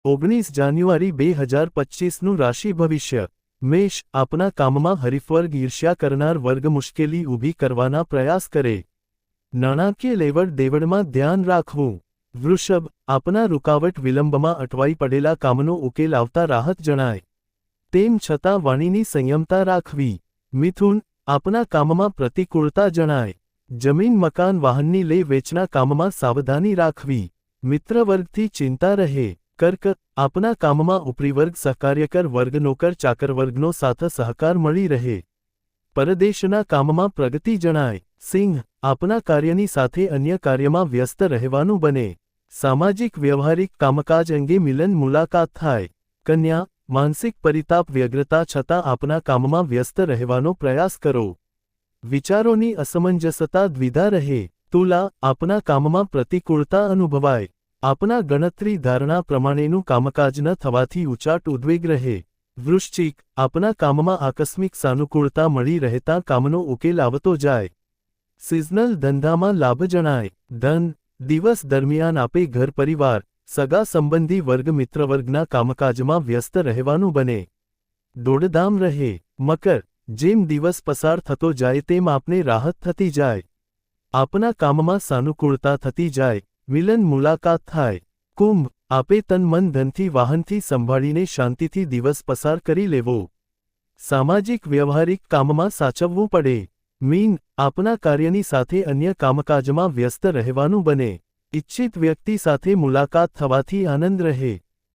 19 જાન્યુઆરી 2025નું રાશિ ભવિષ્ય મેષ આપના કામમાં હરીફવર્ગ ઈર્ષ્યા કરનાર વર્ગ મુશ્કેલી ઊભી કરવાના પ્રયાસ કરે. નાણાકીય લેવડ દેવડમાં ધ્યાન રાખવું. વૃષભ આપના રૂકાવટ વિલંબમાં અટવાઈ પડેલા કામનો ઉકેલ આવતા રાહત જણાય. તેમ છતાં વાણીની સંયમતા રાખવી. મિથુન આપના કામમાં પ્રતિકૂળતા જણાય. જમીન મકાન વાહનની લે વેચના કામમાં સાવધાની રાખવી. મિત્રવર્ગથી ચિંતા રહે. કર્ક આપના કામમાં ઉપરીવર્ગ સહકાર્યકર વર્ગ નોકર ચાકર વર્ગનો સાથ સહકાર મળી રહે. પરદેશના કામમાં પ્રગતિ જણાય. સિંહ આપના કાર્યની સાથે અન્ય કાર્યમાં વ્યસ્ત રહેવાનું બને. સામાજિક વ્યવહારિક કામકાજ અંગે મિલન મુલાકાત થાય. કન્યા માનસિક પરિતાપ વ્યગ્રતા છતાં આપના કામમાં વ્યસ્ત રહેવાનો પ્રયાસ કરો. વિચારોની અસમંજસતા દ્વિધા રહે. તુલા આપના કામમાં પ્રતિકૂળતા અનુભવાય. આપના ગણતરી ધારણા પ્રમાણેનું કામકાજ ન થવાથી ઉચાટ ઉદ્વેગ રહે. વૃશ્ચિક આપના કામમાં આકસ્મિક સાનુકૂળતા મળી રહેતા કામનો ઉકેલ આવતો જાય. સિઝનલ ધંધામાં લાભ જણાય. ધન દિવસ દરમિયાન આપે ઘર પરિવાર સગા સંબંધી વર્ગ મિત્રવર્ગના કામકાજમાં વ્યસ્ત રહેવાનું બને. દોડધામ રહે. મકર જેમ દિવસ પસાર થતો જાય તેમ આપને રાહત થતી જાય. આપના કામમાં સાનુકૂળતા થતી જાય. મિલન મુલાકાત થાય. કુંભ આપે તન મન ધનથી વાહનથી સંભાળીને શાંતિથી દિવસ પસાર કરી લેવો. સામાજિક વ્યવહારિક કામમાં સાચવવું પડે. મીન આપના કાર્યની સાથે અન્ય કામકાજમાં વ્યસ્ત રહેવાનું બને. ઇચ્છિત વ્યક્તિ સાથે મુલાકાત થવાથી આનંદ રહે.